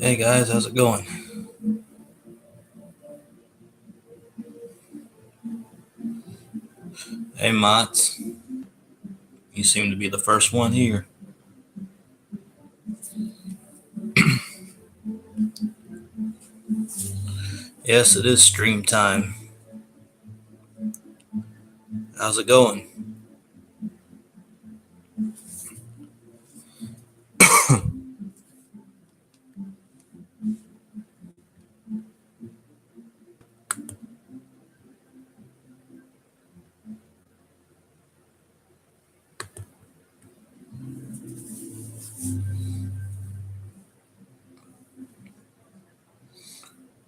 Hey guys, how's it going? Hey Mott's, you seem to be the first one here. Yes, it is stream time. How's it going?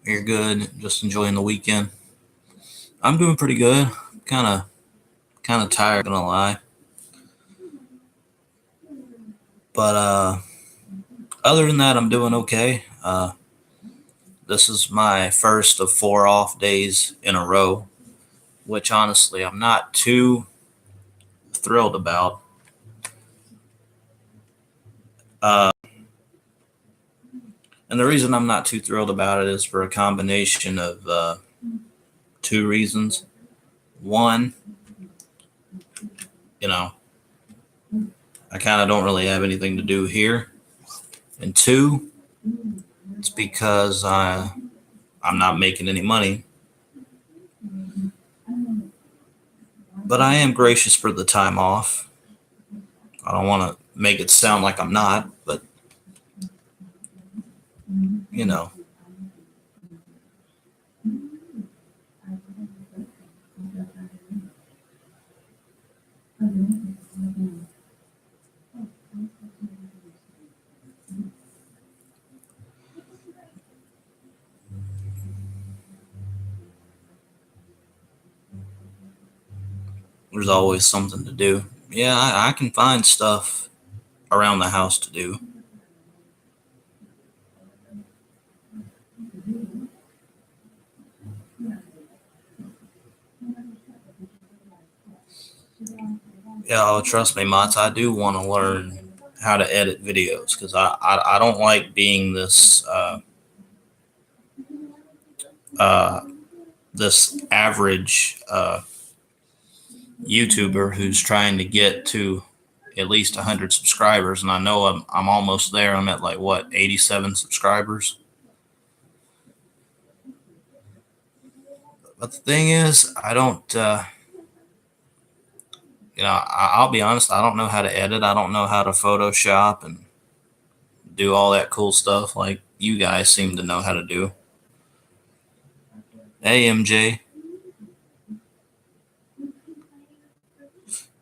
You're good. Just enjoying the weekend. I'm doing pretty good. Kind of tired, gonna lie. But other than that, I'm doing okay. This is my first of 4 off days in a row, which honestly I'm not too thrilled about. Uh, and the reason I'm not too thrilled about it is for a combination of two reasons. One, you know, I kind of don't really have anything to do here. And two, it's because I'm not making any money. But I am gracious for the time off. I don't want to make it sound like I'm not, but you know, there's always something to do. Yeah, I can find stuff around the house to do. Yeah, oh, trust me, Mats, I do want to learn how to edit videos because I don't like being uh, this average YouTuber who's trying to get to at least 100 subscribers, and I know I'm almost there. I'm at like what 87 subscribers. But the thing is, I don't. I'll be honest. I don't know how to edit. I don't know how to Photoshop and do all that cool stuff like you guys seem to know how to do. Hey MJ,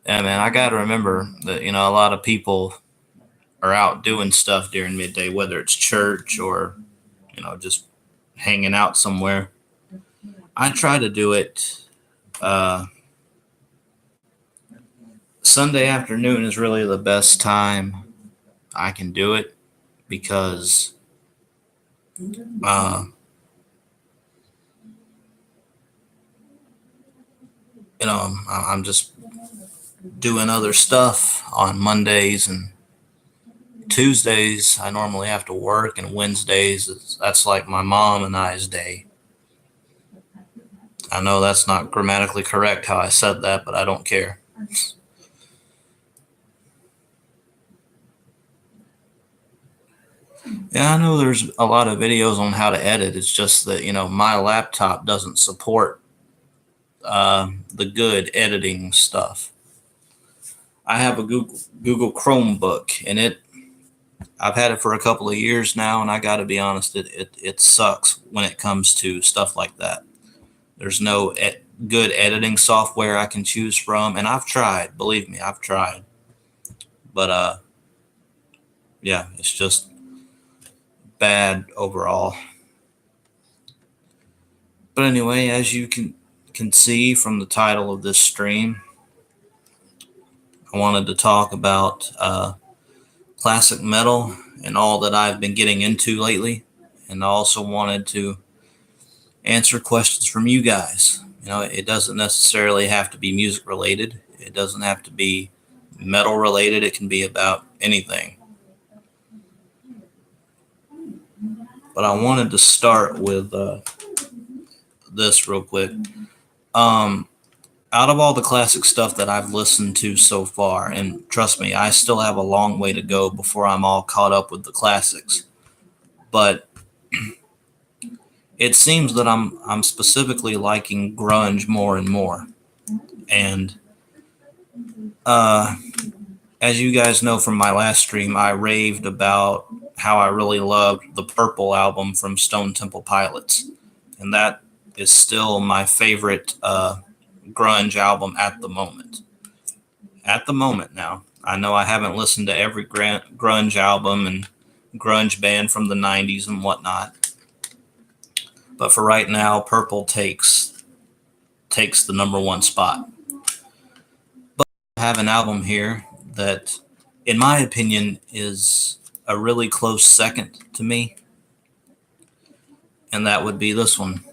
yeah man, I gotta remember that a lot of people are out doing stuff during midday, whether it's church or just hanging out somewhere. I try to do it. Uh, Sunday afternoon is really the best time I can do it because uh, I'm just doing other stuff on Mondays and Tuesdays. I normally have to work, and Wednesdays that's like my mom and I's day. I know that's not grammatically correct how I said that, but I don't care. Yeah, I know there's a lot of videos on how to edit. It's just that my laptop doesn't support the good editing stuff. I have a Google Chromebook, and I've had it for a couple of years now, and I got to be honest, it sucks when it comes to stuff like that. There's no good editing software I can choose from, and I've tried. Believe me, I've tried, but yeah, it's just bad overall. But anyway, as you can see from the title of this stream, I wanted to talk about classic metal and all that I've been getting into lately, and I also wanted to answer questions from you guys. It doesn't necessarily have to be music related. It doesn't have to be metal related. It can be about anything. but I wanted to start with this real quick. Um, Out of all the classic stuff that I've listened to so far, and trust me, I still have a long way to go before I'm all caught up with the classics. But it seems that I'm specifically liking grunge more and more. And uh, as you guys know from my last stream, I raved about how I really loved the Purple album from Stone Temple Pilots, and that is still my favorite grunge album at the moment. At the moment, now I know I haven't listened to every grunge album and grunge band from the '90s and whatnot, but for right now, Purple takes the number one spot. But I have an album here that, in my opinion, is a really close second to me, and that would be this one,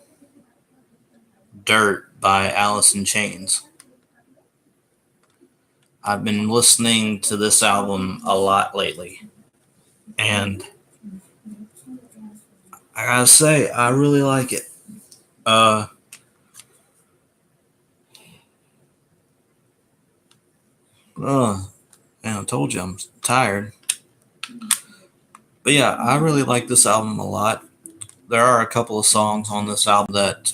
Dirt by Alice in Chains. I've been listening to this album a lot lately, and I gotta say, I really like it. Uh, oh, man, I told you I'm tired. But yeah, I really like this album a lot. There are a couple of songs on this album that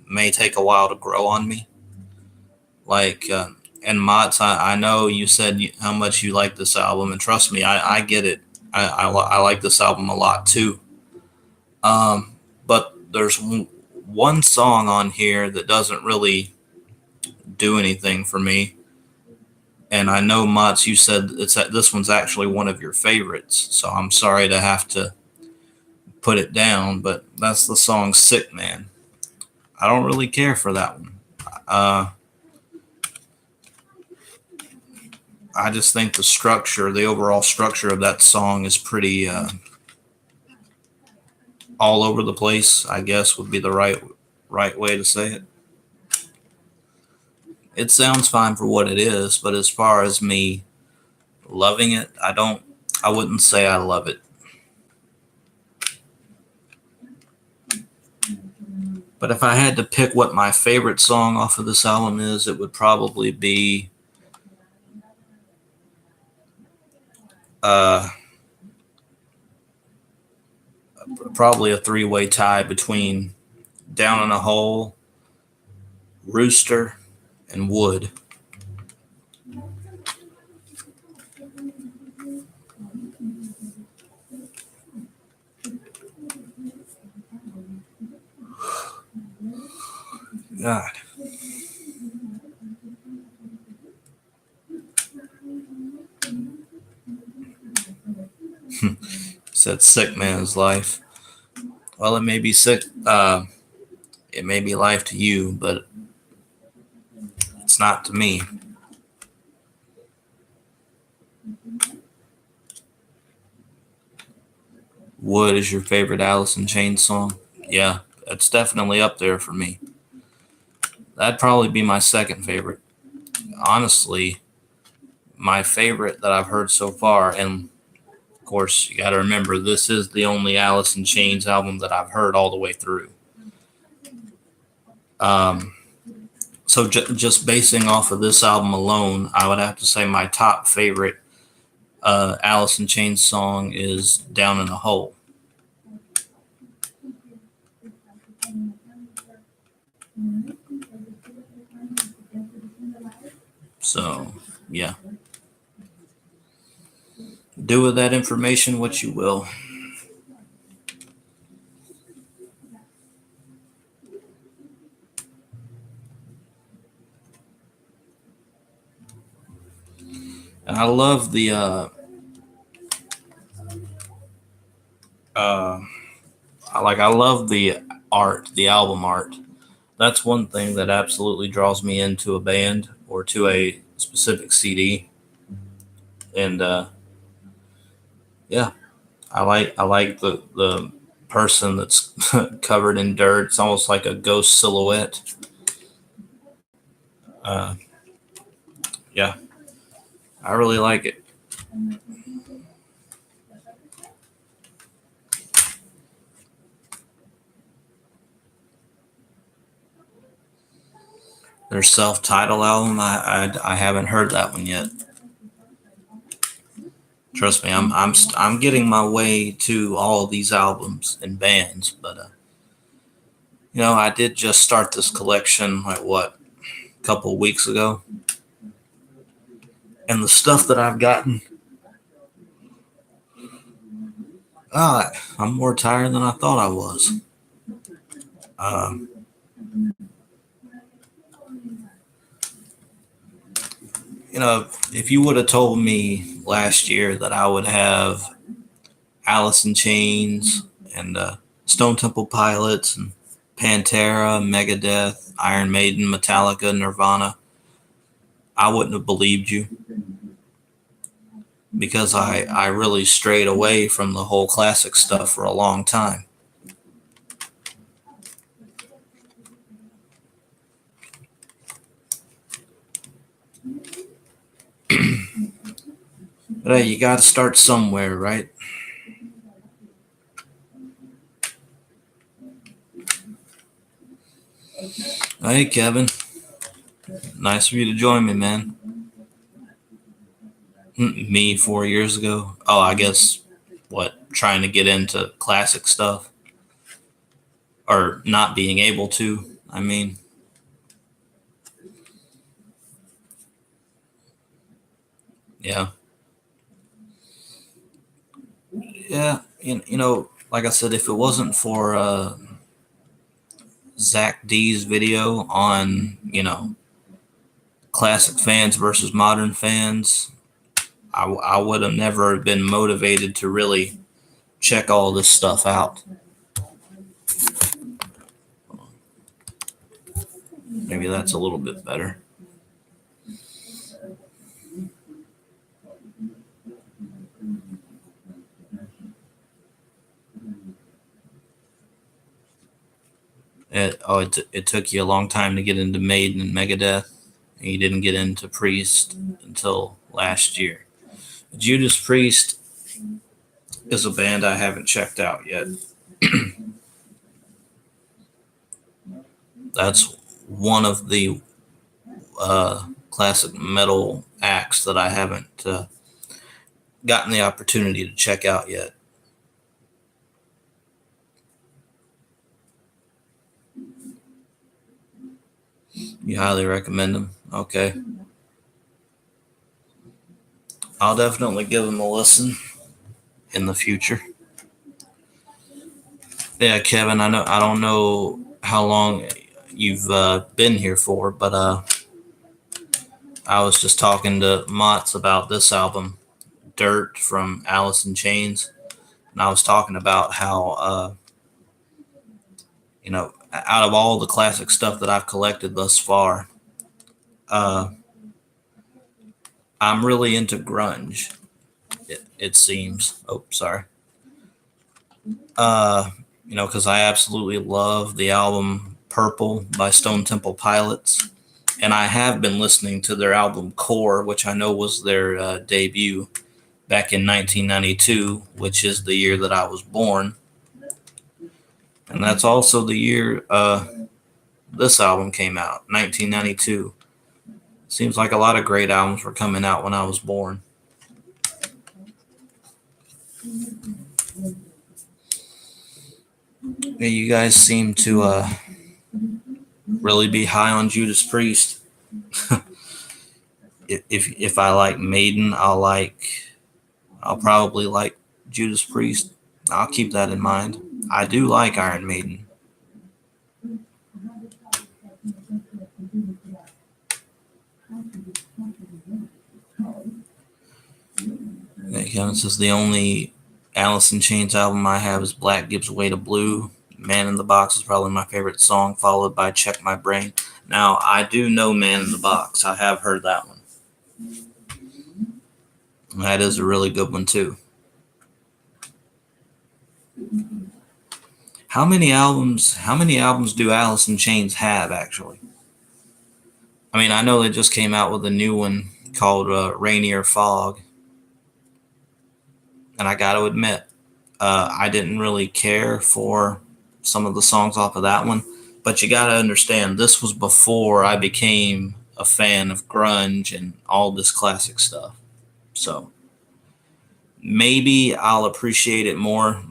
may take a while to grow on me. Like, and Mott's, I know you said how much you like this album, and trust me, I get it. I like this album a lot too. But there's one song on here that doesn't really do anything for me. And I know, Mats, you said this one's actually one of your favorites, so I'm sorry to have to put it down, but that's the song "Sick Man." I don't really care for that one. Uh, I just think the overall structure of that song is pretty all over the place, I guess would be the right way to say it. It sounds fine for what it is, but as far as me loving it, I wouldn't say I love it. But if I had to pick what my favorite song off of this album is, it would probably be uh, probably a three-way tie between Down in a Hole, Rooster, and Wood. God. Said sick man's life. Well, it may be sick. It may be life to you, but it's not to me. Wood is your favorite Alice in Chains song? Yeah, that's definitely up there for me. That'd probably be my second favorite. Honestly, my favorite that I've heard so far, and of course, you got to remember this is the only Alice in Chains album that I've heard all the way through. Um, so just basing off of this album alone, I would have to say my top favorite Alice in Chains song is "Down in a Hole." So, yeah. Do with that information what you will. And I love the uh, I love the art, the album art. That's one thing that absolutely draws me into a band or to a specific CD. And yeah, I like the person that's covered in dirt. It's almost like a ghost silhouette. Uh, yeah, I really like it. Their self-titled album, I haven't heard that one yet. Trust me, I'm getting my way to all of these albums and bands, but I did just start this collection like what, a couple of weeks ago, and the stuff that I've gotten, I'm more tired than I thought I was. Um, if you would have told me last year that I would have Alice in Chains and Stone Temple Pilots and Pantera, Megadeth, Iron Maiden, Metallica, Nirvana, I wouldn't have believed you, because I really strayed away from the whole classic stuff for a long time. But hey, you got to start somewhere, right? Hey, Kevin. Nice of you to join me, man. Me 4 years ago? Oh, I guess, what, trying to get into classic stuff? Or not being able to, I mean. Yeah. Yeah, like I said, if it wasn't for Zach D's video on, classic fans versus modern fans, I would have never been motivated to really check all this stuff out. Maybe that's a little bit better. It took you a long time to get into Maiden and Megadeth, and you didn't get into Priest until last year. Judas Priest is a band I haven't checked out yet. That's one of the classic metal acts that I haven't gotten the opportunity to check out yet. You highly recommend them? Okay. I'll definitely give them a listen in the future. Yeah, Kevin, I don't know how long you've been here for, but I was just talking to Motts about this album, Dirt from Alice in Chains, and I was talking about how out of all the classic stuff that I've collected thus far, uh, I'm really into grunge. It seems. Oh, sorry. Because I absolutely love the album Purple by Stone Temple Pilots, and I have been listening to their album Core, which I know was their debut back in 1992, which is the year that I was born, and that's also the year this album came out, 1992. Seems like a lot of great albums were coming out when I was born. Yeah, you guys seem to really be high on Judas Priest. if I like Maiden, I'll probably like Judas Priest. I'll keep that in mind. I do like Iron Maiden. Kevin says the only Alice in Chains album I have is Black Gives Way to Blue. Man in the Box is probably my favorite song, followed by Check My Brain. Now, I do know Man in the Box. I have heard that one. That is a really good one, too. How many albums do Alice in Chains have, actually? I mean, I know they just came out with a new one called Rainier Fog. And I got to admit, I didn't really care for some of the songs off of that one, But you got to understand, this was before I became a fan of grunge and all this classic stuff. So maybe I'll appreciate it more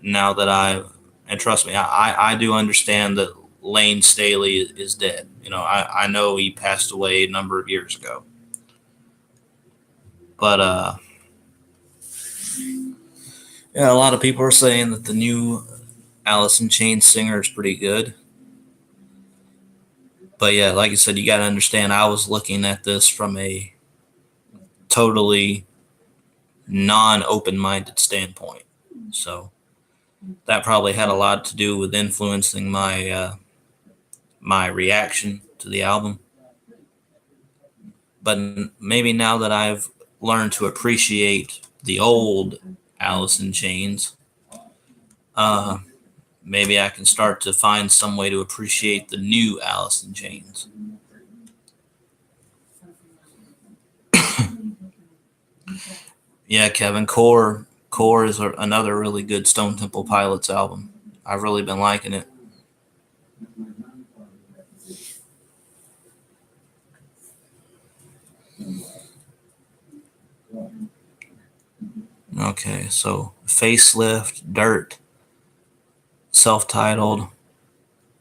now that and trust me, I do understand that Lane Staley is dead. I know he passed away a number of years ago. But yeah, a lot of people are saying that the new Alice in Chains singer is pretty good. But yeah, like I said, you got to understand, I was looking at this from a totally non-open minded standpoint. So that probably had a lot to do with influencing my reaction to the album. But maybe now that I've learned to appreciate the old Alice in Chains, maybe I can start to find some way to appreciate the new Alice in Chains. Yeah, Kevin, Core is another really good Stone Temple Pilots album. I've really been liking it. Okay, so Facelift, Dirt, Self-Titled,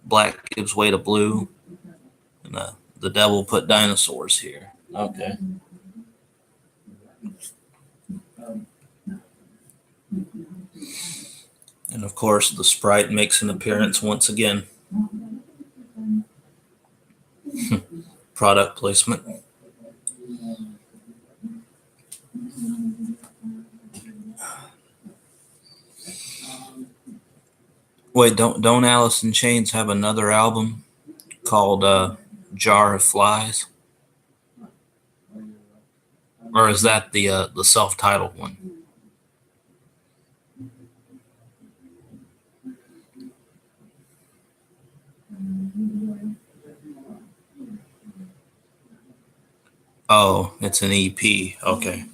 Black Gives Way to Blue, and The Devil Put Dinosaurs Here. Okay. And of course, the Sprite makes an appearance once again. Product placement. Wait, don't Alice in Chains have another album called Jar of Flies? Or is that the self-titled one? Oh, it's an EP. Okay.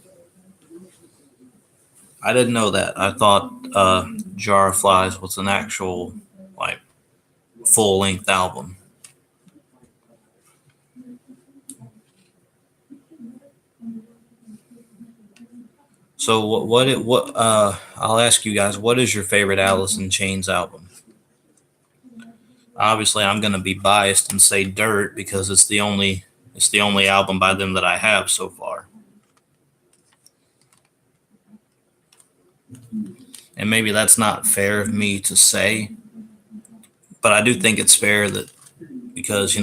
I didn't know that. I thought Jar of Flies was an actual, like, full-length album. So I'll ask you guys, what is your favorite Alice in Chains album? Obviously, I'm going to be biased and say Dirt because it's the only album by them that I have so far. And maybe that's not fair of me to say, but I do think it's fair that because,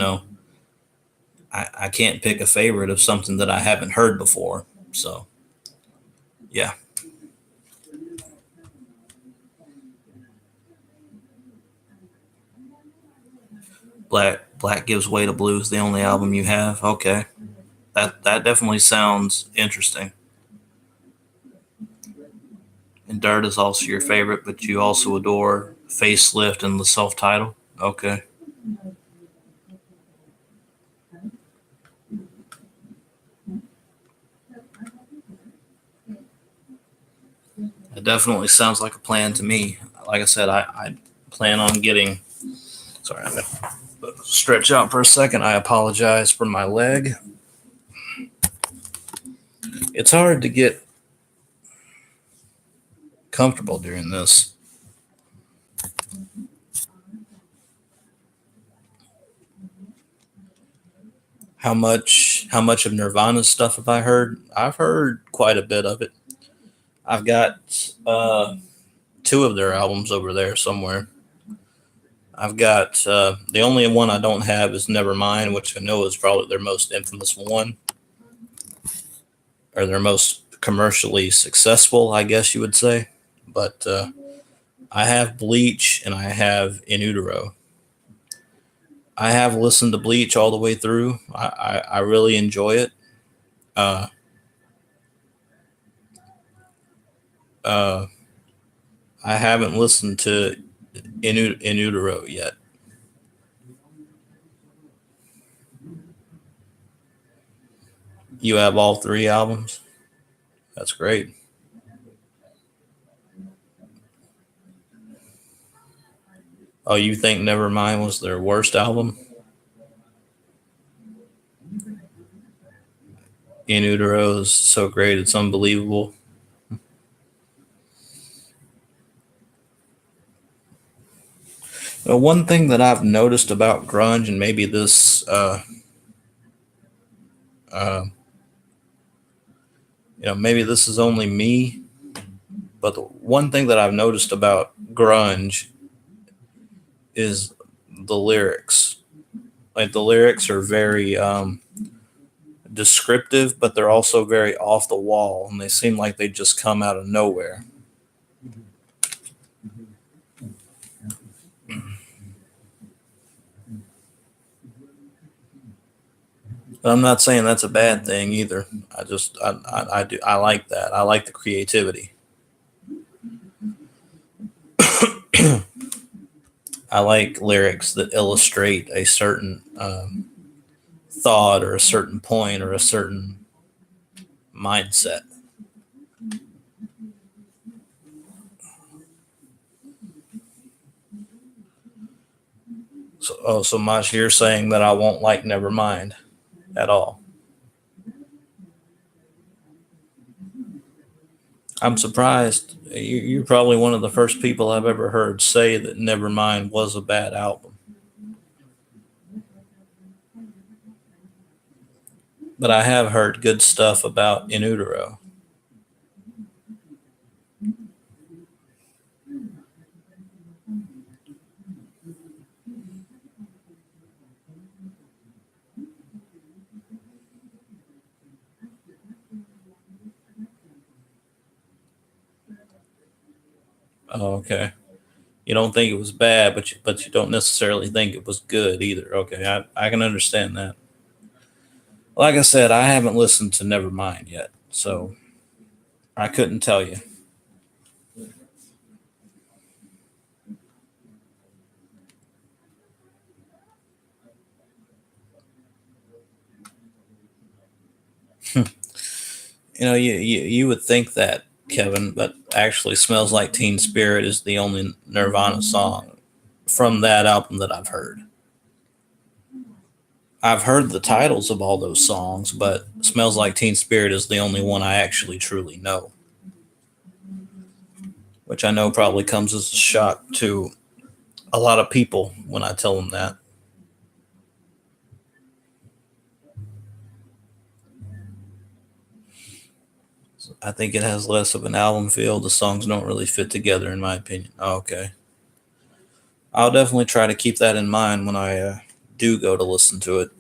I can't pick a favorite of something that I haven't heard before. So, yeah. Black Gives Way to Blue is the only album you have. Okay. That definitely sounds interesting. And Dirt is also your favorite, but you also adore Facelift and the self-title. Okay. It definitely sounds like a plan to me. Like I said, I plan on getting. Sorry, I'm going to stretch out for a second. I apologize for my leg. It's hard to get comfortable during this. How much of Nirvana's stuff have I heard? I've heard quite a bit of it. I've got two of their albums over there somewhere. I've got the only one I don't have is Nevermind, which I know is probably their most infamous one, or their most commercially successful, I guess you would say. But I have Bleach and I have In Utero. I have listened to Bleach all the way through. I really enjoy it. Uh, uh, I haven't listened to In Utero yet. You have all three albums? That's great. Oh, you think Nevermind was their worst album? In Utero is so great, it's unbelievable. One thing that I've noticed about grunge, and maybe this, uh, maybe this is only me, but the one thing that I've noticed about grunge is the lyrics. Like the lyrics are very descriptive, but they're also very off the wall, and they seem like they just come out of nowhere. But I'm not saying that's a bad thing either. I like that. I like the creativity. I like lyrics that illustrate a certain thought or a certain point or a certain mindset. So, oh, so Mosh, you're saying that I won't like Nevermind at all? I'm surprised. You're probably one of the first people I've ever heard say that Nevermind was a bad album. But I have heard good stuff about In Utero. Oh, okay. You don't think it was bad, but you don't necessarily think it was good either. Okay, I can understand that. Like I said, I haven't listened to Nevermind yet, so I couldn't tell you. You would think that, Kevin, but actually, Smells Like Teen Spirit is the only Nirvana song from that album that I've heard. I've heard the titles of all those songs, but Smells Like Teen Spirit is the only one I actually truly know, which I know probably comes as a shock to a lot of people when I tell them that. I think it has less of an album feel. The songs don't really fit together, in my opinion. Oh, okay. I'll definitely try to keep that in mind when I do go to listen to it.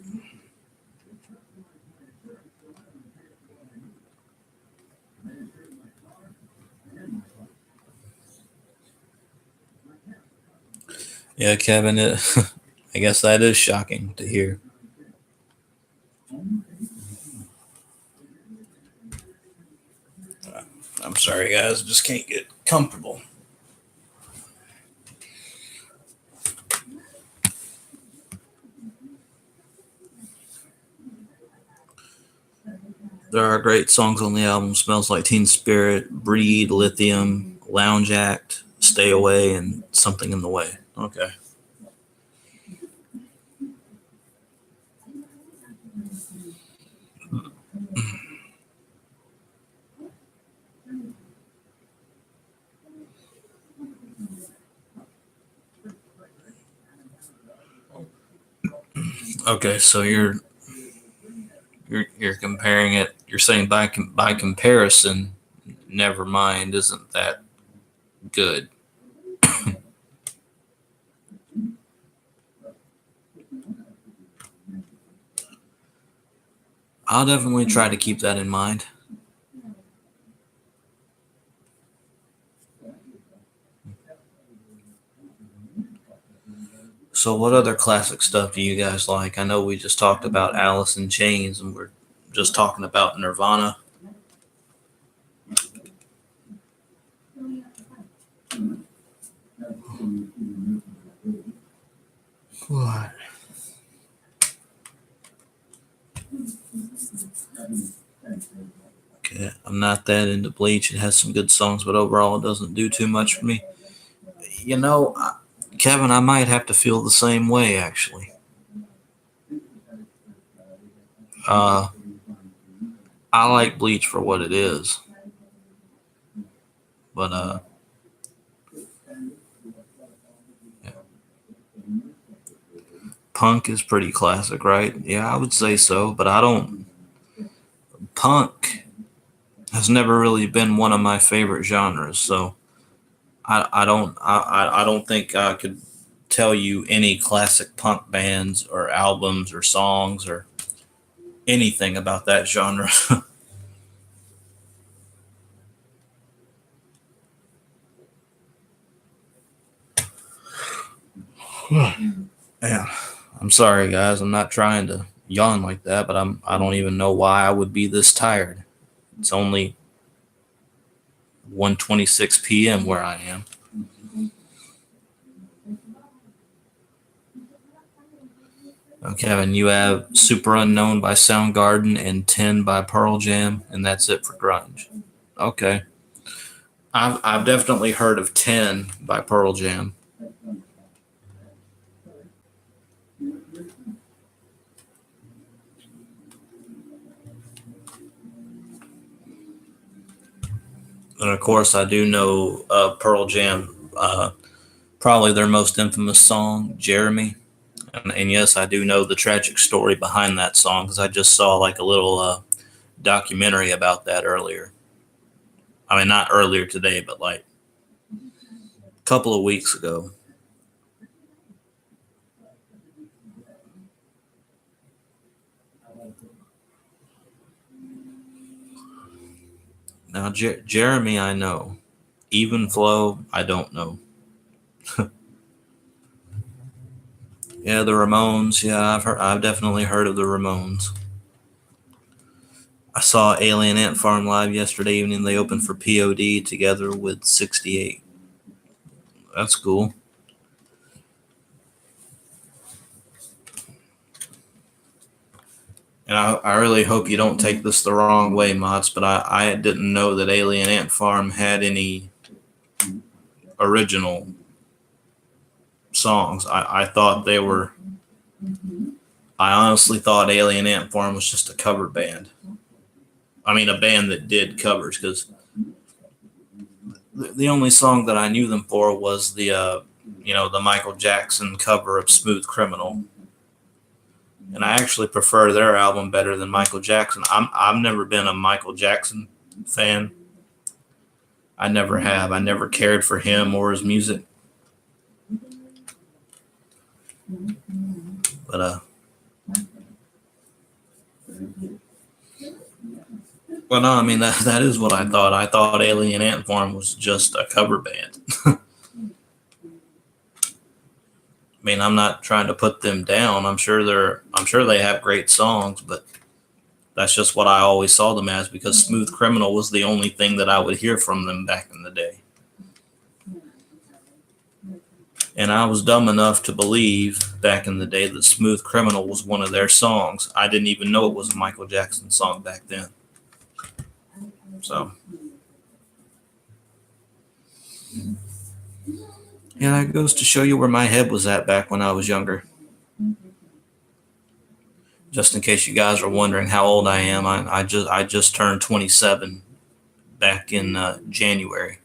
Yeah, Kevin, I guess that is shocking to hear. I'm sorry, guys. I just can't get comfortable. There are great songs on the album: "Smells Like Teen Spirit," "Breed," "Lithium," "Lounge Act," "Stay Away," and "Something in the Way." Okay. Okay, so you're comparing it. You're saying by comparison, Nevermind isn't that good. I'll definitely try to keep that in mind. So, what other classic stuff do you guys like? I know we just talked about Alice in Chains, and we're just talking about Nirvana. What? Okay, I'm not that into Bleach. It has some good songs, but overall, it doesn't do too much for me. You know, Kevin, I might have to feel the same way, actually. Uh, I like Bleach for what it is, but yeah. Punk is pretty classic, right? Yeah, I would say so, but I don't. Punk has never really been one of my favorite genres, so I don't think I could tell you any classic punk bands or albums or songs or anything about that genre. Yeah, I'm sorry, guys. I'm not trying to yawn like that, but I don't even know why I would be this tired. It's only 1:26 p.m. where I am. Kevin, you have Super Unknown by Soundgarden and 10 by Pearl Jam, and that's it for grunge. Okay. I've definitely heard of 10 by Pearl Jam. And of course, I do know Pearl Jam, probably their most infamous song, Jeremy. And yes, I do know the tragic story behind that song because I just saw like a little documentary about that earlier. I mean, not earlier today, but like a couple of weeks ago. Now, Jeremy, I know. Even Flow, I don't know. Yeah, the Ramones. Yeah, I've definitely heard of the Ramones. I saw Alien Ant Farm live yesterday evening. They opened for POD together with 68. That's cool. And I really hope you don't take this the wrong way, Mots, but I didn't know that Alien Ant Farm had any original songs. I thought they were. I honestly thought Alien Ant Farm was just a cover band. I mean, a band that did covers because the only song that I knew them for was the Michael Jackson cover of Smooth Criminal, and I actually prefer their album better than Michael Jackson. I've never been a Michael Jackson fan. I never have. I never cared for him or his music. But well, no, I mean that is what I thought. I thought Alien Ant Farm was just a cover band. I mean, I'm not trying to put them down. I'm sure they have great songs, but that's just what I always saw them as because Smooth Criminal was the only thing that I would hear from them back in the day. And I was dumb enough to believe back in the day that Smooth Criminal was one of their songs. I didn't even know it was a Michael Jackson song back then. So, yeah, that goes to show you where my head was at back when I was younger. Just in case you guys are wondering how old I am, I just turned 27 back in January.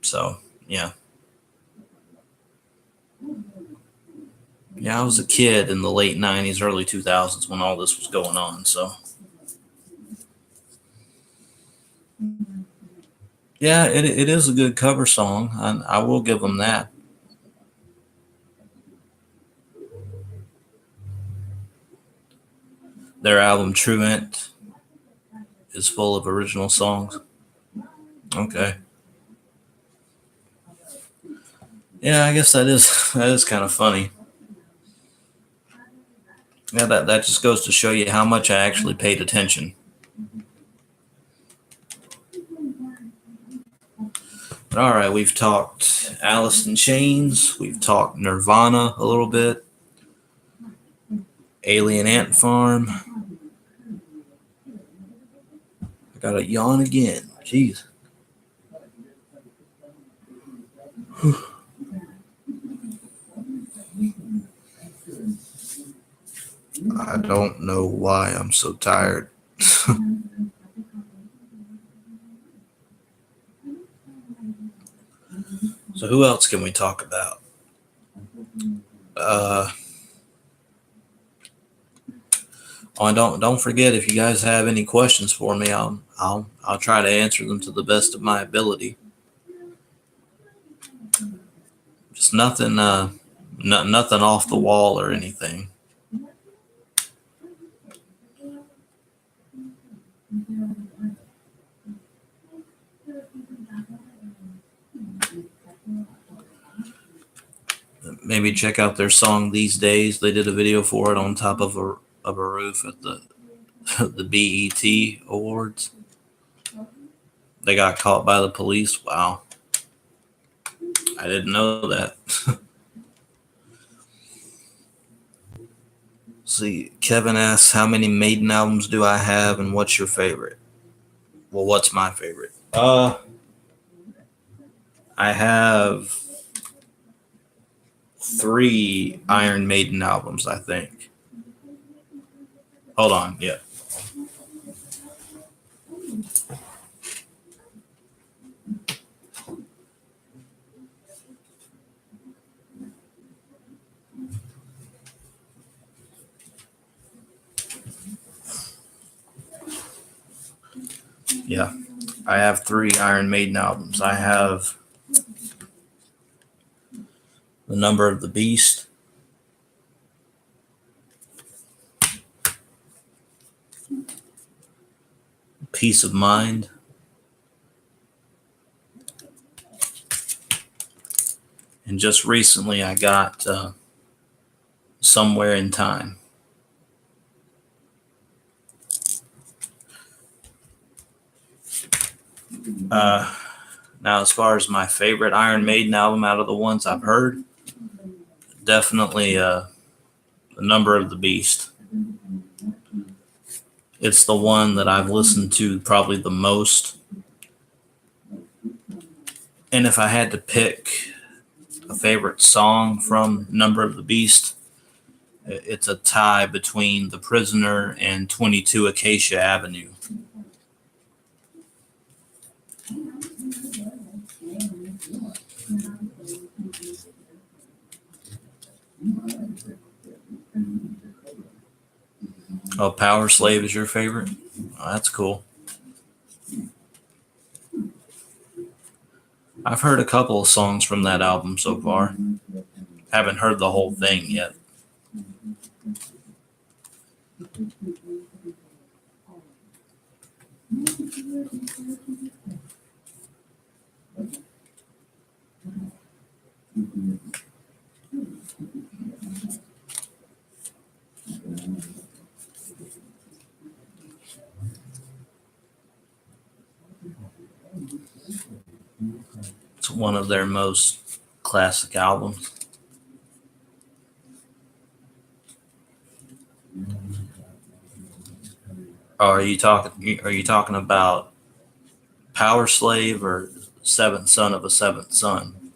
So, yeah. Yeah, I was a kid in the late 90s, early 2000s when all this was going on. So, yeah, it is a good cover song. I will give them that. Their album Truant is full of original songs. Okay. Yeah, I guess that is kind of funny. Yeah, that just goes to show you how much I actually paid attention. But all right, we've talked Alice in Chains, we've talked Nirvana a little bit, Alien Ant Farm. I got to yawn again. Jeez. I don't know why I'm so tired. So who else can we talk about? Oh, and don't forget, if you guys have any questions for me, I'll try to answer them to the best of my ability. Just nothing nothing off the wall or anything. Maybe check out their song "These Days." They did a video for it on top of a roof at the the BET Awards. They got caught by the police. Wow, I didn't know that. See, Kevin asks, "How many Maiden albums do I have, and what's your favorite?" Well, what's my favorite? I have 3 Iron Maiden albums, I think. Hold on, yeah. Yeah, I have 3 Iron Maiden albums. I have The Number of the Beast, Peace of Mind, and just recently I got Somewhere in Time. Now, as far as my favorite Iron Maiden album out of the ones I've heard, definitely The Number of the Beast. It's the one that I've listened to probably the most. And if I had to pick a favorite song from Number of the Beast, it's a tie between The Prisoner and 22 Acacia Avenue. Oh, Power Slave is your favorite? Oh, that's cool. I've heard a couple of songs from that album so far. Haven't heard the whole thing yet. It's one of their most classic albums. Oh, are you talking? Are you talking about Power Slave or Seventh Son of a Seventh Son?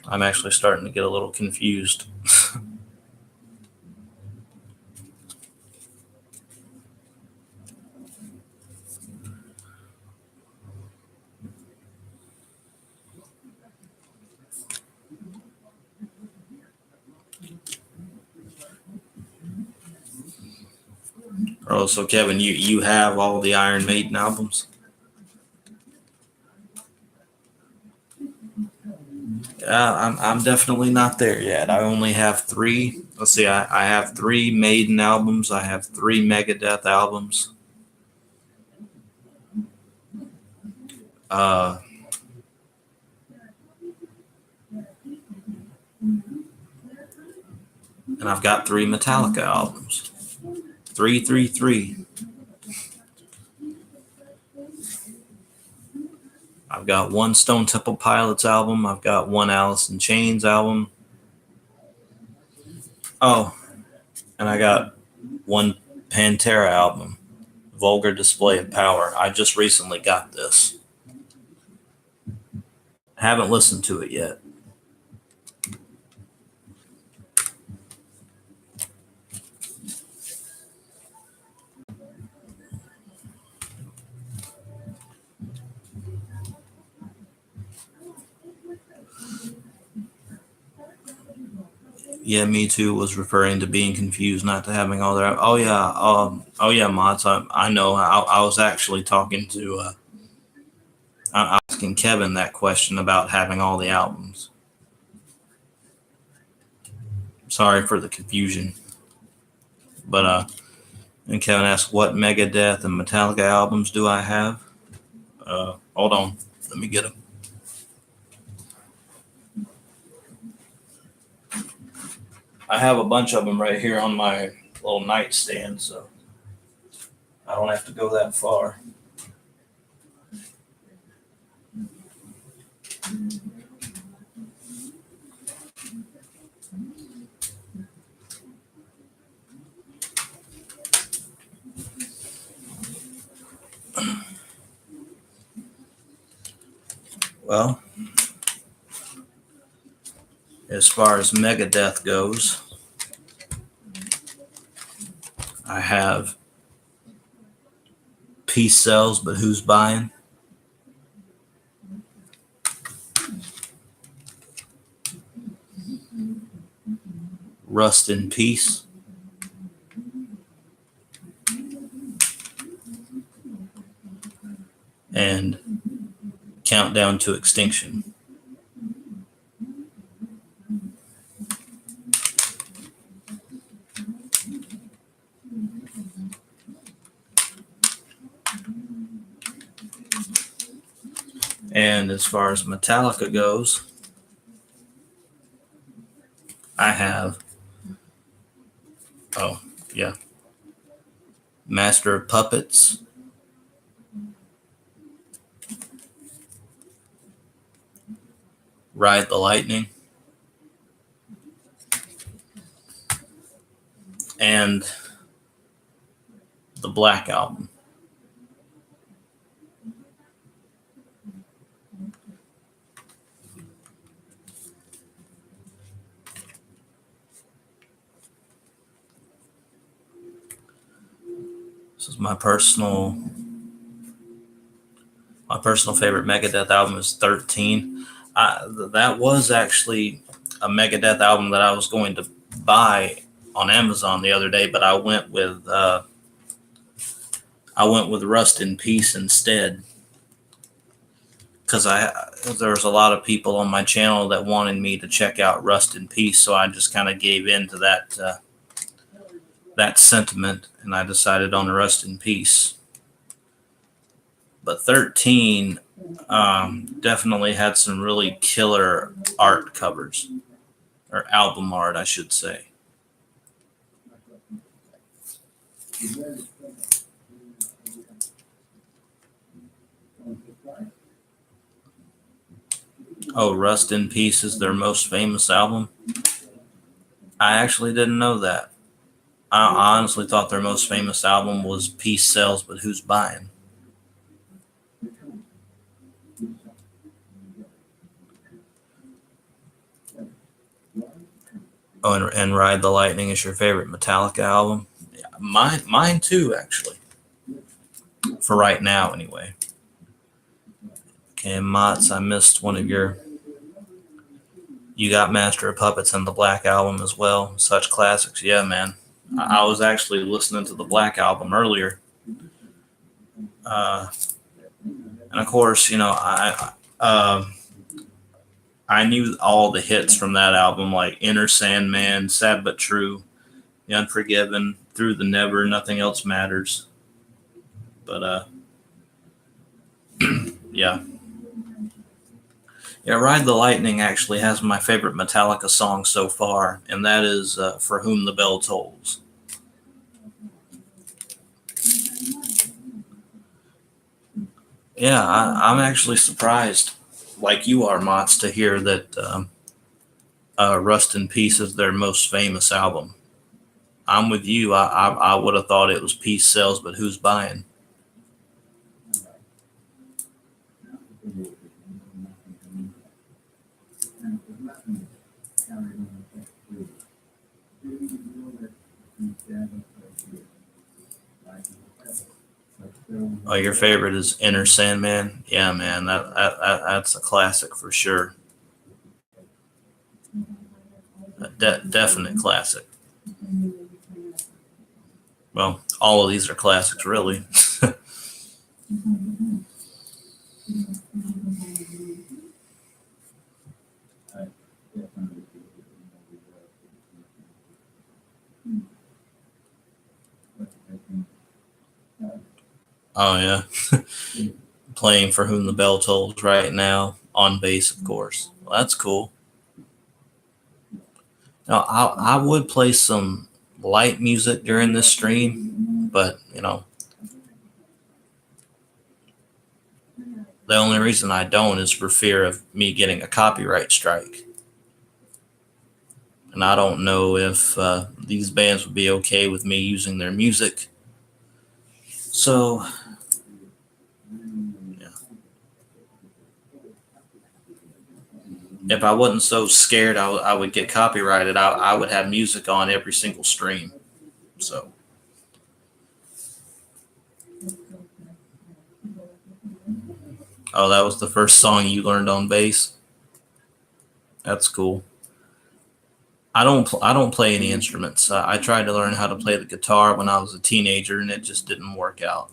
I'm actually starting to get a little confused. Oh, so Kevin, you have all the Iron Maiden albums? I'm definitely not there yet. I only have 3. Let's see, I have 3 Maiden albums. I have 3 Megadeth albums. Uh, and I've got 3 Metallica albums. 333. I've got 1 Stone Temple Pilots album. I've got 1 Alice in Chains album. Oh, and I got 1 Pantera album, Vulgar Display of Power. I just recently got this. Haven't listened to it yet. Yeah, me too. Was referring to being confused, not to having all their. Oh yeah, mods. I know. I was actually talking to. Asking Kevin that question about having all the albums. Sorry for the confusion, but and Kevin asked, "What Megadeth and Metallica albums do I have?" Hold on, let me get them. I have a bunch of them right here on my little nightstand, so I don't have to go that far. Well, as far as Megadeth goes, I have Peace Sells, but Who's Buying? Rust in Peace, and Countdown to Extinction. And as far as Metallica goes, I have, oh, yeah, Master of Puppets, Ride the Lightning, and the Black Album. This is my personal favorite Megadeth album is 13. That was actually a Megadeth album that I was going to buy on Amazon the other day, but I went with Rust in Peace instead, because there's a lot of people on my channel that wanted me to check out Rust in Peace, so I just kind of gave in to that sentiment, and I decided on Rust in Peace. But 13 definitely had some really killer art covers, or album art, I should say. Oh, Rust in Peace is their most famous album? I actually didn't know that. I honestly thought their most famous album was Peace Sells, but Who's Buying? Oh, and Ride the Lightning is your favorite Metallica album? Yeah, mine too, actually. For right now, anyway. Okay, Mott's, I missed one of your. You got Master of Puppets and the Black Album as well. Such classics. Yeah, man. I was actually listening to the Black Album earlier. And of course, I knew all the hits from that album, like Inner Sandman, Sad But True, The Unforgiven, Through the Never, Nothing Else Matters. But yeah. Yeah, Ride the Lightning actually has my favorite Metallica song so far, and that is For Whom the Bell Tolls. Yeah, I'm actually surprised, like you are, Mott's, to hear that Rust in Peace is their most famous album. I'm with you. I would have thought it was Peace Sells, but Who's Buying? Oh, your favorite is Inner Sandman? Yeah, man, that's a classic for sure. definite classic. Well, all of these are classics, really. Oh yeah, playing For Whom the Bell Tolls right now on bass, of course. Well, that's cool. Now, I would play some light music during this stream, but the only reason I don't is for fear of me getting a copyright strike. And I don't know if these bands would be okay with me using their music. So, yeah. If I wasn't so scared I would get copyrighted, I would have music on every single stream. So, oh, that was the first song you learned on bass? That's cool. I don't play any instruments. I tried to learn how to play the guitar when I was a teenager, and it just didn't work out.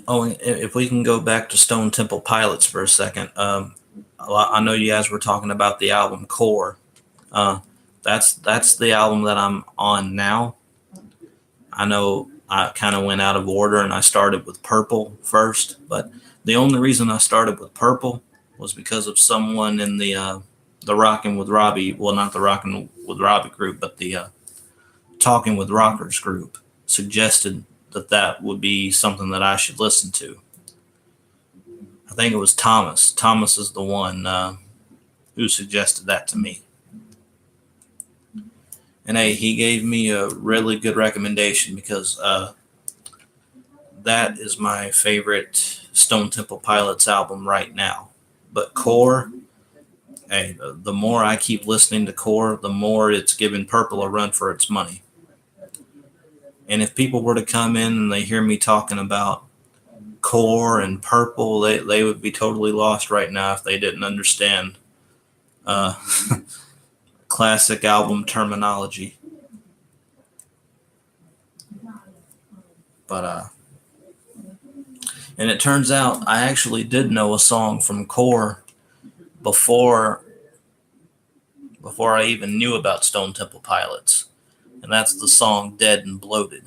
Oh, if we can go back to Stone Temple Pilots for a second, I know you guys were talking about the album Core. Uh, that's the album that I'm on now. I know I kind of went out of order and I started with Purple first, but the only reason I started with Purple was because of someone in the Rockin' with Robbie, well, not the Rockin' with Robbie group, but the Talking with Rockers group suggested that would be something that I should listen to. I think it was Thomas. Thomas is the one who suggested that to me. And hey, he gave me a really good recommendation because that is my favorite Stone Temple Pilots album right now. But Core, hey, the more I keep listening to Core, the more it's giving Purple a run for its money. And if people were to come in and they hear me talking about Core and Purple, they would be totally lost right now if they didn't understand uh, classic album terminology. But and it turns out I actually did know a song from Core before I even knew about Stone Temple Pilots, and that's the song Dead and Bloated.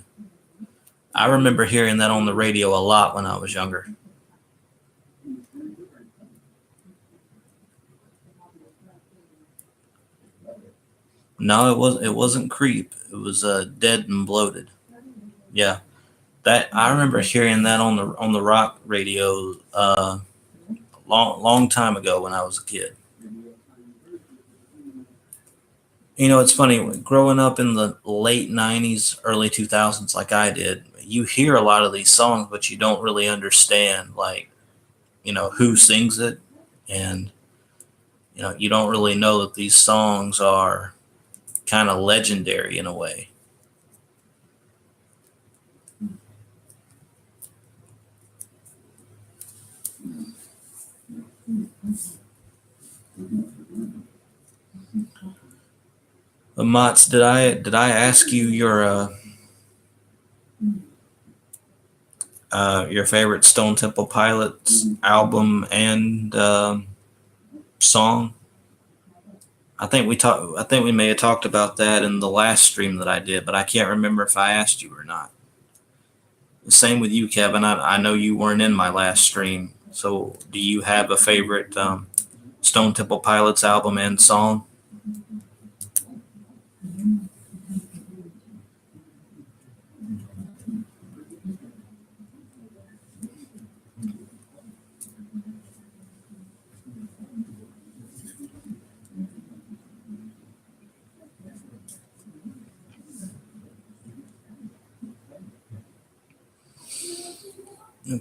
I remember hearing that on the radio a lot when I was younger. No, it wasn't Creep. It was Dead and Bloated. Yeah, that I remember hearing that on the rock radio long time ago when I was a kid. It's funny growing up in the late '90s, early 2000s, like I did. You hear a lot of these songs, but you don't really understand, like, who sings it, and you don't really know that these songs are kind of legendary in a way. But Mats, did I ask you your favorite Stone Temple Pilots album and song? I think we may have talked about that in the last stream that I did, but I can't remember if I asked you or not. The same with you, Kevin. I know you weren't in my last stream. So, do you have a favorite Stone Temple Pilots album and song?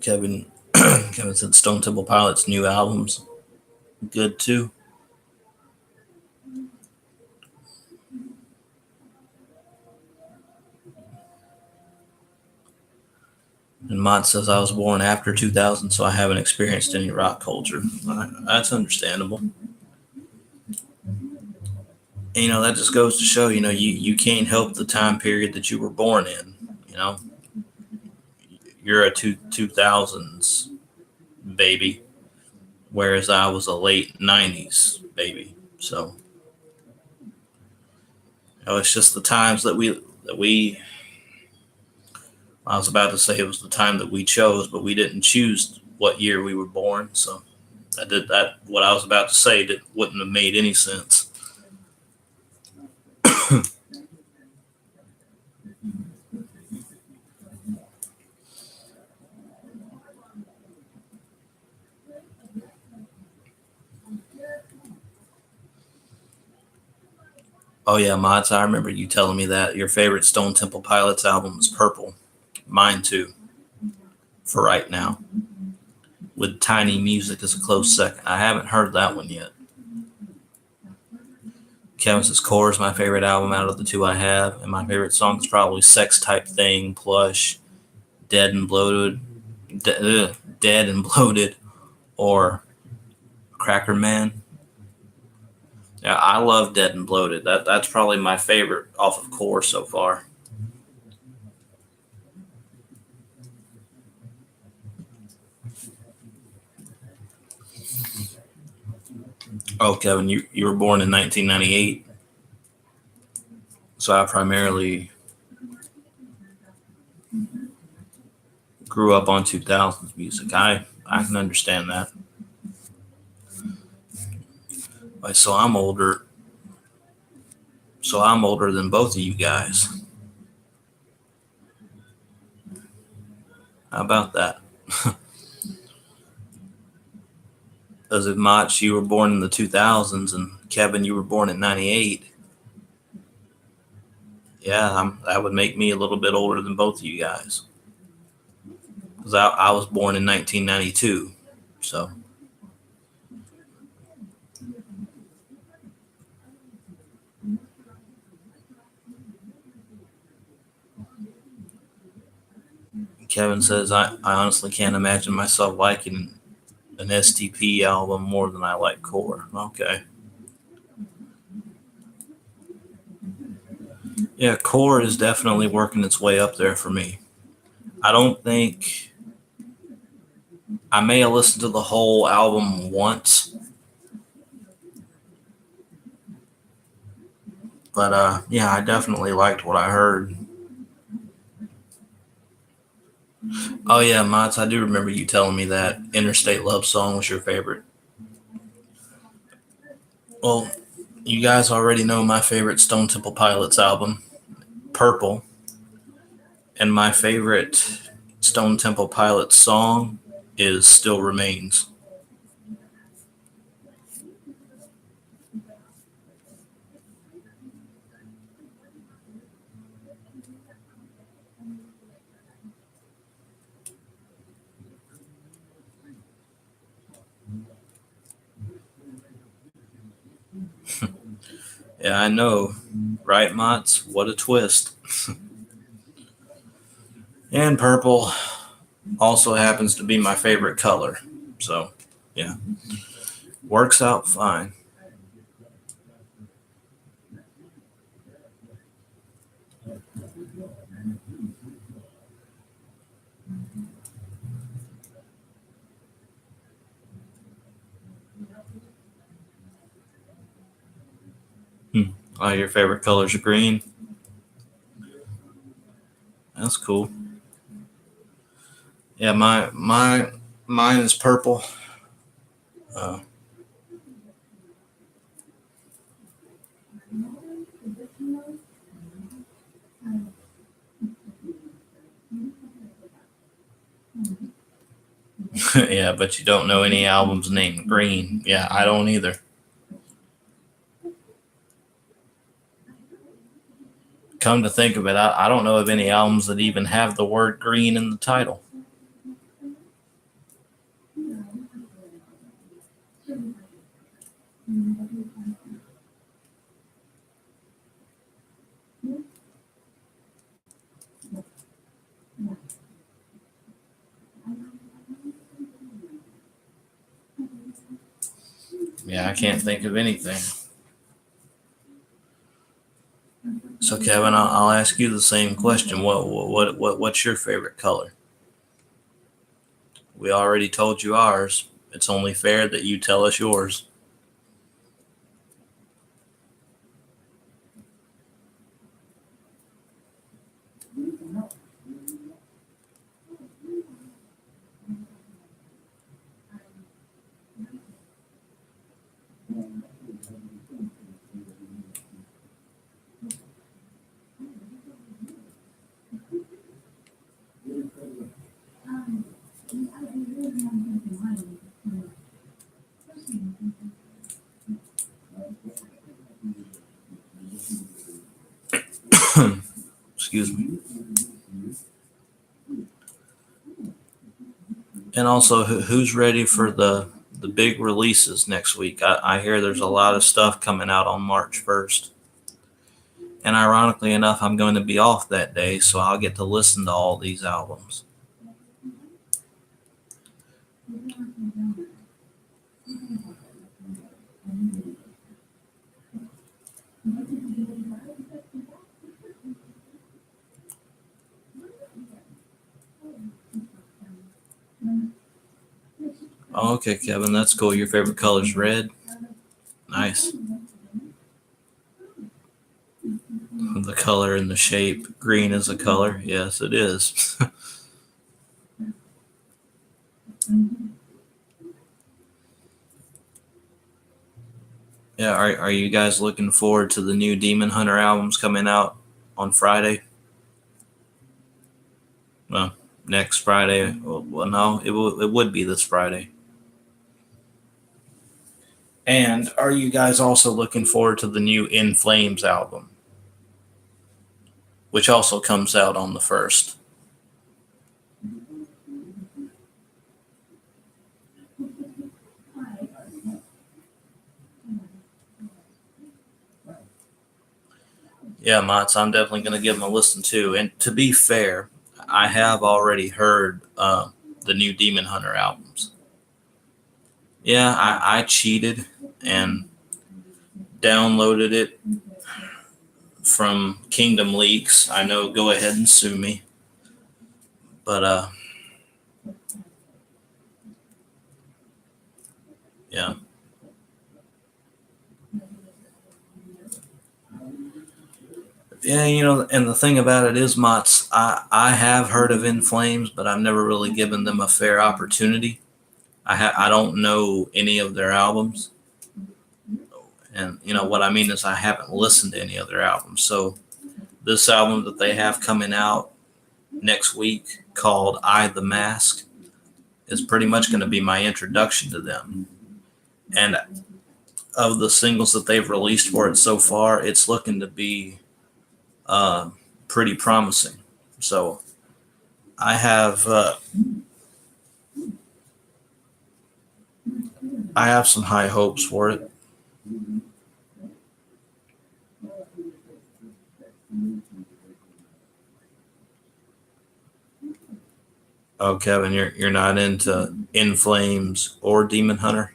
Kevin Kevin said Stone Temple Pilots new albums good too. Mott says I was born after 2000, so I haven't experienced any rock culture. That's understandable. And, that just goes to show, you can't help the time period that you were born in. You know, you're a 2000s baby, whereas I was a late 90s baby. So, it's just the times that we. I was about to say it was the time that we chose, but we didn't choose what year we were born. So I did that. What I was about to say that wouldn't have made any sense. Oh yeah, Mods, I remember you telling me that your favorite Stone Temple Pilots album is Purple. Mine too, for right now. With Tiny Music as a close second. I haven't heard that one yet. Kevin says Core is my favorite album out of the two I have, and my favorite song is probably Sex Type Thing, Plush, Dead and Bloated, Dead and Bloated, or Cracker Man. Yeah, I love Dead and Bloated. That's probably my favorite off of Core so far. Oh, Kevin, you were born in 1998, so I primarily grew up on 2000s music. I can understand that. Like, so I'm older than both of you guys. How about that? Because if Mach, you were born in the 2000s, and Kevin, you were born in 98, yeah, that would make me a little bit older than both of you guys. Because I was born in 1992. So, Kevin says, I honestly can't imagine myself liking an STP album more than I like Core. Okay. Yeah, Core is definitely working its way up there for me. I don't think I may have listened to the whole album once, but yeah, I definitely liked what I heard. Oh yeah, Mats, I do remember you telling me that Interstate Love Song was your favorite. Well, you guys already know my favorite Stone Temple Pilots album, Purple, and my favorite Stone Temple Pilots song is Still Remains. Yeah, I know, right, Mats? What a twist. And purple also happens to be my favorite color. So, yeah, works out fine. Hmm. Oh, your favorite colors are green? That's cool. Yeah, mine is purple. Uh, yeah, but you don't know any albums named Green. Yeah, I don't either. Come to think of it, I don't know of any albums that even have the word green in the title. Yeah, I can't think of anything. So, Kevin, I'll ask you the same question. What's your favorite color? We already told you ours. It's only fair that you tell us yours. Excuse me. And also, who's ready for the big releases next week? I hear there's a lot of stuff coming out on March 1st. And ironically enough, I'm going to be off that day, so I'll get to listen to all these albums. Oh, okay, Kevin, that's cool. Your favorite color is red? Nice. The color and the shape. Green is a color. Yes, it is. Yeah, are you guys looking forward to the new Demon Hunter albums coming out on Friday? Well, next Friday. Well, no, it would be this Friday. And are you guys also looking forward to the new In Flames album, which also comes out on the 1st? Yeah, Mats, I'm definitely going to give them a listen too. And to be fair, I have already heard the new Demon Hunter albums. Yeah, I cheated and downloaded it from Kingdom Leaks. I know, go ahead and sue me. But yeah. Yeah, and the thing about it is, Mats, I have heard of In Flames, but I've never really given them a fair opportunity. I don't know any of their albums, and what I mean is I haven't listened to any of their albums. So this album that they have coming out next week, called "I the Mask," is pretty much going to be my introduction to them. And of the singles that they've released for it so far, it's looking to be uh, pretty promising. So I have some high hopes for it. Oh, Kevin, you're not into In Flames or Demon Hunter?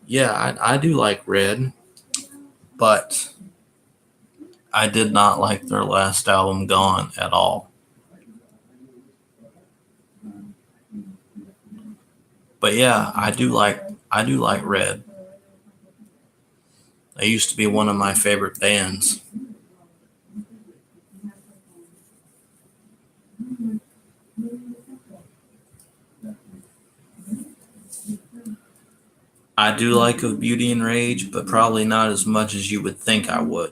Yeah, I do like Red, but I did not like their last album, Gone, at all. But yeah, I do like Red. They used to be one of my favorite bands. I do like Of Beauty and Rage, but probably not as much as you would think I would.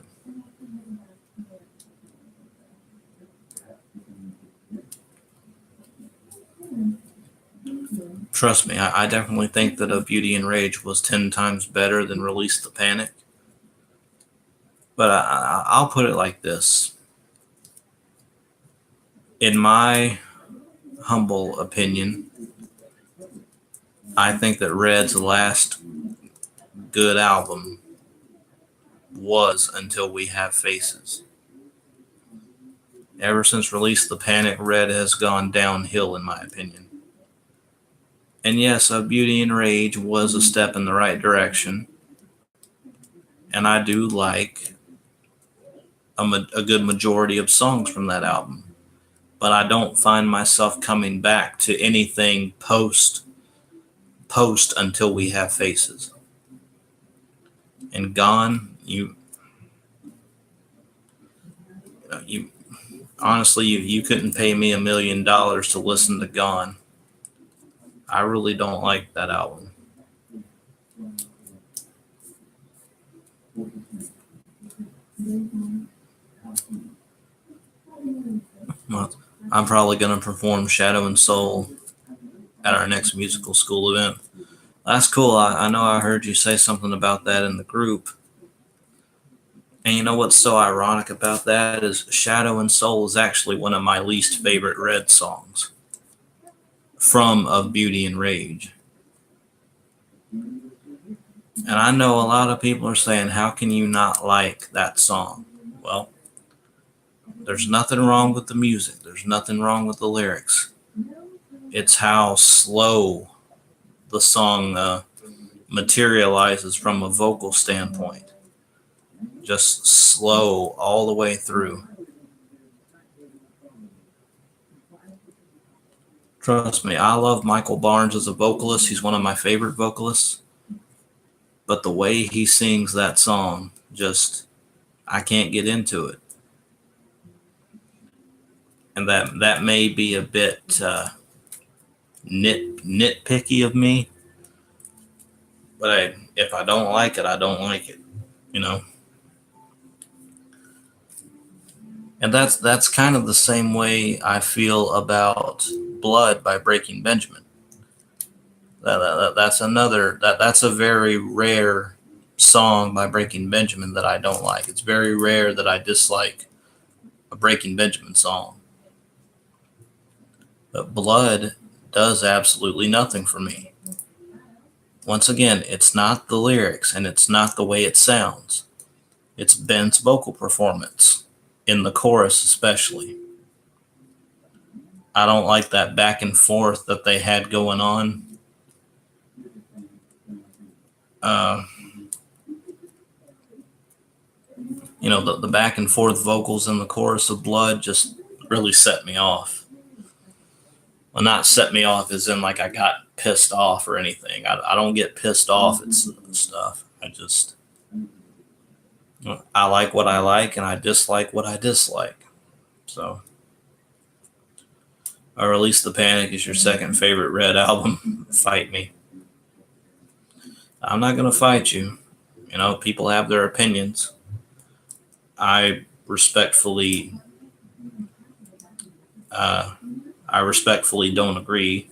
Trust me, I definitely think that Of Beauty and Rage was 10 times better than Release the Panic. But I'll put it like this. In my humble opinion, I think that Red's last good album was Until We Have Faces. Ever since Release the Panic, Red has gone downhill, in my opinion. And yes, A Beauty and Rage was a step in the right direction. And I do like a good majority of songs from that album. But I don't find myself coming back to anything post Until We Have Faces. And Gone, you honestly, you couldn't pay me $1 million to listen to Gone. I really don't like that album. Well, I'm probably going to perform Shadow and Soul at our next musical school event. That's cool. I know I heard you say something about that in the group. And you know what's so ironic about that is Shadow and Soul is actually one of my least favorite Red songs from Of Beauty and Rage. And I know a lot of people are saying, how can you not like that song? Well, there's nothing wrong with the music. There's nothing wrong with the lyrics. It's how slow the song materializes from a vocal standpoint. Just slow all the way through. Trust me, I love Michael Barnes as a vocalist. He's one of my favorite vocalists. But the way he sings that song, I can't get into it. And that may be a bit nitpicky of me. But if I don't like it, I don't like it. You know. And that's kind of the same way I feel about Blood by Breaking Benjamin. That's a very rare song by Breaking Benjamin that I don't like. It's very rare that I dislike a Breaking Benjamin song. But Blood does absolutely nothing for me. Once again, it's not the lyrics and it's not the way it sounds. It's Ben's vocal performance, in the chorus especially. I don't like that back and forth that they had going on. Uh, the back and forth vocals in the chorus of Blood just really set me off. Well, not set me off as in like I got pissed off or anything. I don't get pissed off at stuff. I like what I like and I dislike what I dislike. So, or Release the Panic is your second favorite Red album. Fight me. I'm not going to fight you. People have their opinions. I respectfully don't agree.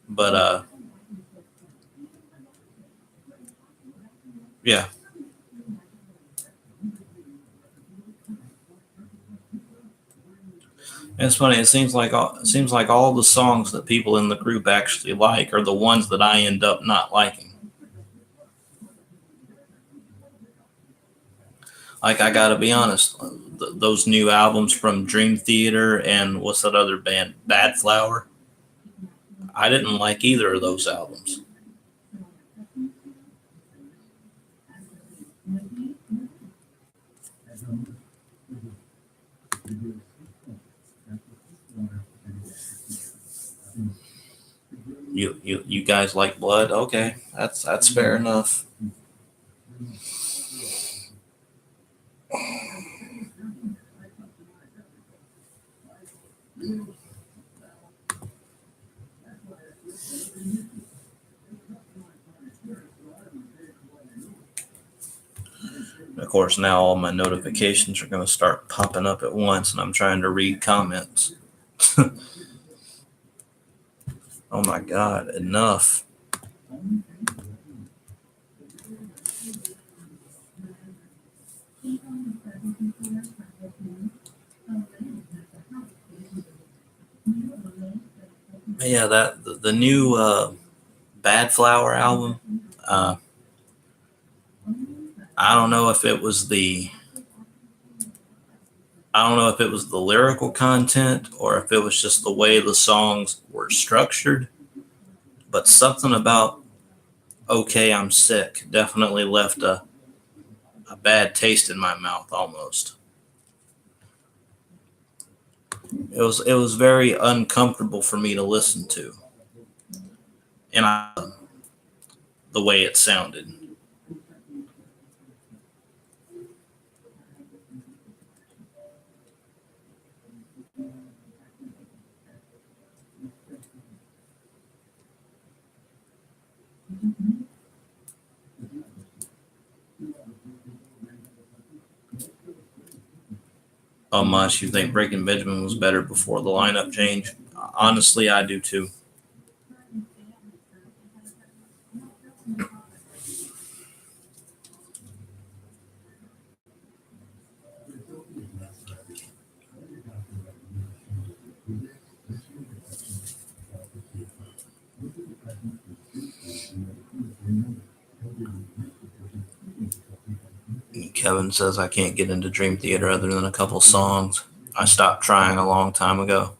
But yeah. And it's funny. It seems like all the songs that people in the group actually like are the ones that I end up not liking. Like, I gotta be honest, those new albums from Dream Theater and what's that other band, Bad Flower? I didn't like either of those albums. You guys like Blood? Okay, that's fair enough. Of course, now all my notifications are going to start popping up at once, and I'm trying to read comments. Oh my God, enough. Yeah, that the new Bad Flower album. Uh, I don't know if it was the I don't know if it was the lyrical content or if it was just the way the songs were structured, but something about "Okay, I'm Sick" definitely left a bad taste in my mouth almost. It was very uncomfortable for me to listen to, and the way it sounded. How much you think Breaking Benjamin was better before the lineup change? Honestly, I do too. Kevin says I can't get into Dream Theater other than a couple songs. I stopped trying a long time ago.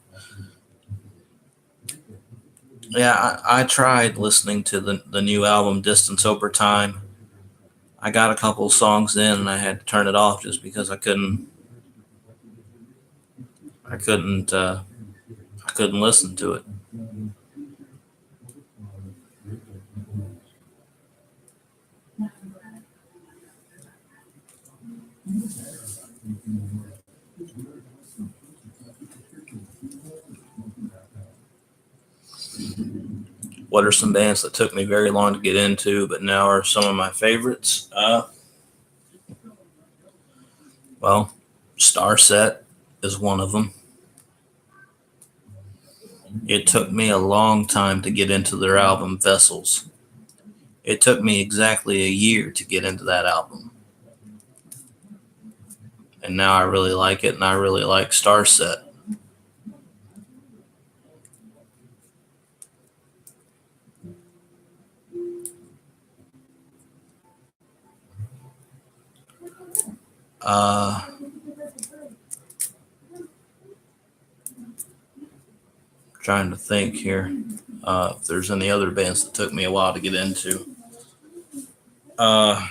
Yeah, I tried listening to the new album Distance Over Time. I got a couple songs in and I had to turn it off just because I couldn't I couldn't listen to it. What are some bands that took me very long to get into, but now are some of my favorites? Well, Starset is one of them. It took me a long time to get into their album Vessels. It took me exactly a year to get into that album. And now I really like it, and I really like Starset. Uh, Trying to think here if there's any other bands that took me a while to get into. Uh,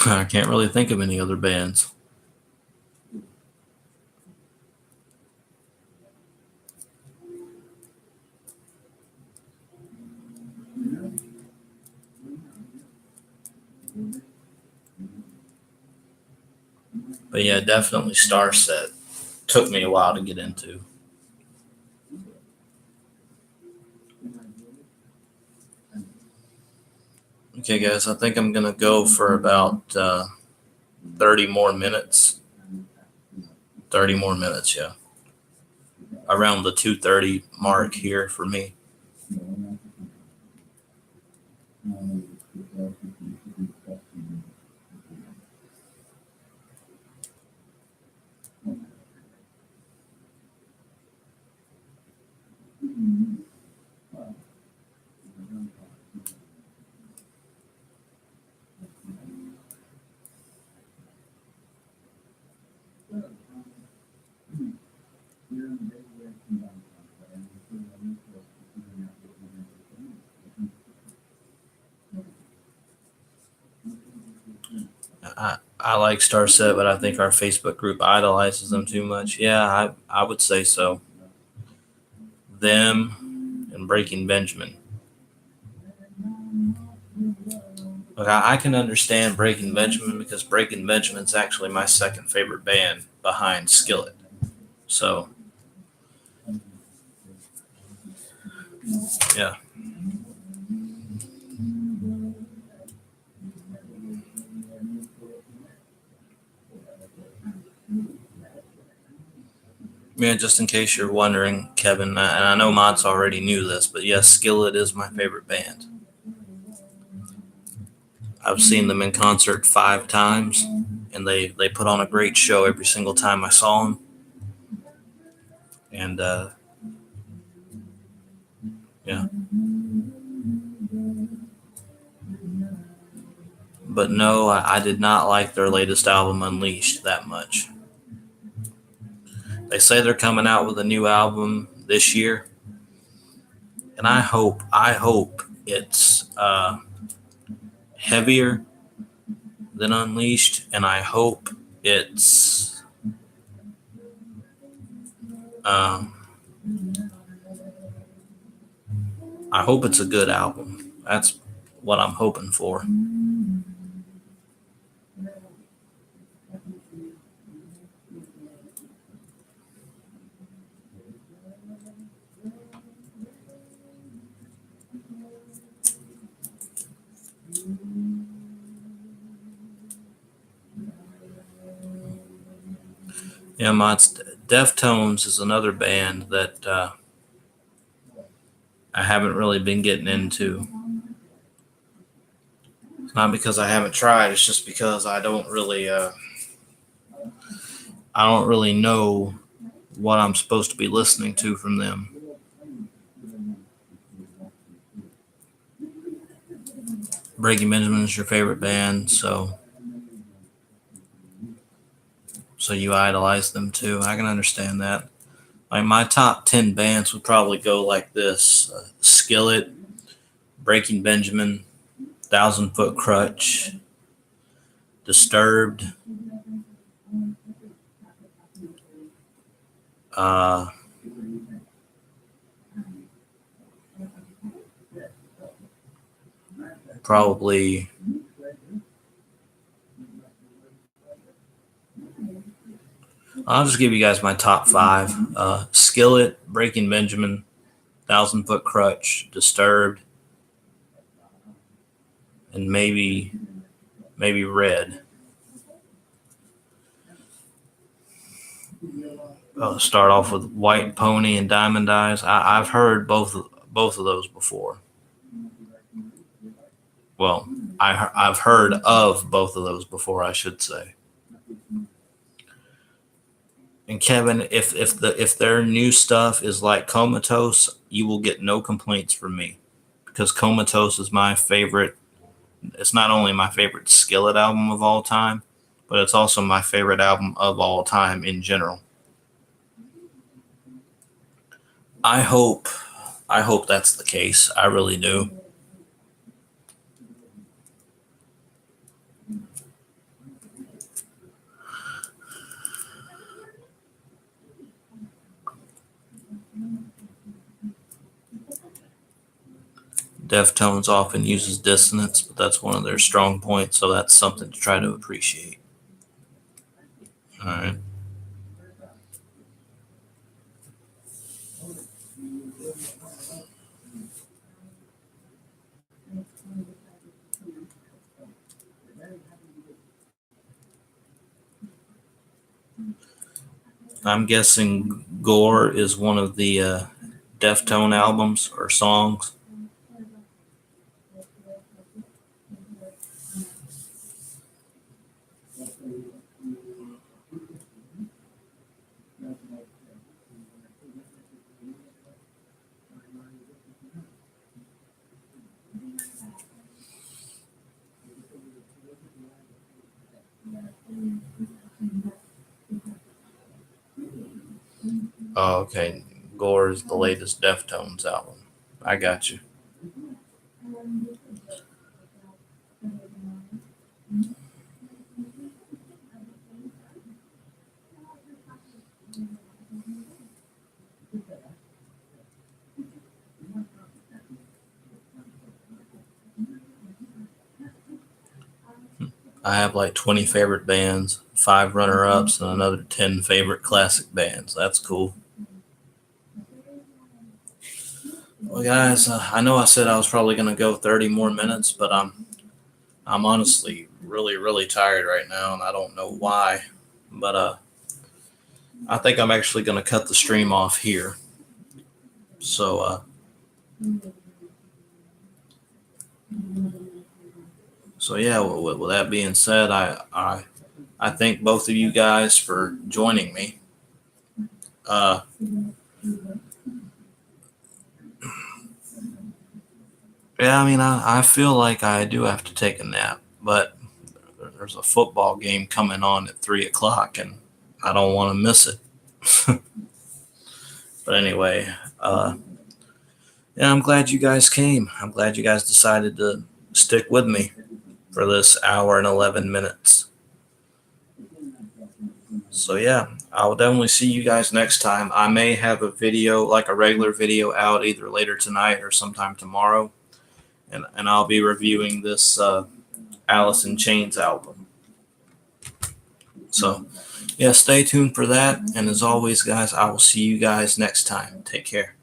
I can't really think of any other bands. But yeah, definitely Starset took me a while to get into. Okay, guys, I think I'm gonna go for about 30 more minutes. 30 more minutes, yeah, around the 2:30 mark here for me. I like Starset, but I think our Facebook group idolizes them too much. Yeah, I would say so. Them and Breaking Benjamin. Look, I can understand Breaking Benjamin because Breaking Benjamin's actually my second favorite band behind Skillet. So yeah, Yeah, just in case you're wondering, Kevin, and I know Mods already knew this, but yes, Skillet is my favorite band. I've seen them in concert 5 times, and they put on a great show every single time I saw them. And yeah, but no, I did not like their latest album, Unleashed, that much. They say they're coming out with a new album this year, and I hope it's heavier than Unleashed, and I hope it's um, I hope it's a good album. That's what I'm hoping for. Yeah, Deftones is another band that I haven't really been getting into. It's not because I haven't tried. It's just because I don't really know what I'm supposed to be listening to from them. Breaking Benjamin is your favorite band, so you idolize them too. I can understand that. Like my top 10 bands would probably go like this: Skillet, Breaking Benjamin, Thousand Foot Crutch, Disturbed, uh, probably. I'll just give you guys my top 5: Skillet, Breaking Benjamin, Thousand Foot Crutch, Disturbed, and maybe Red. I'll start off with White Pony and Diamond Eyes. I've heard both of those before. Well, I've heard of both of those before, I should say. And Kevin, if their new stuff is like Comatose, you will get no complaints from me, because Comatose is my favorite. It's not only my favorite Skillet album of all time, but it's also my favorite album of all time in general. I hope I hope that's the case. I really do. Deftones often uses dissonance, but that's one of their strong points, so that's something to try to appreciate. All right. I'm guessing Gore is one of the Deftone albums or songs. Oh, okay. Gore is the latest Deftones album. I got you. I have like 20 favorite bands, 5 runner-ups, and another 10 favorite classic bands. That's cool. Well, guys, I know I said I was probably going to go 30 more minutes, but I'm honestly really tired right now, and I don't know why. But I think I'm actually going to cut the stream off here. So, yeah. With that being said, I thank both of you guys for joining me. Yeah, I mean, I feel like I do have to take a nap, but there's a football game coming on at 3 o'clock, and I don't want to miss it. But anyway, yeah, I'm glad you guys came. I'm glad you guys decided to stick with me for this hour and 11 minutes. So yeah, I will definitely see you guys next time. I may have a video, like a regular video, out either later tonight or sometime tomorrow, and I'll be reviewing this Alice in Chains album. So yeah, stay tuned for that. And as always, guys, I will see you guys next time. Take care.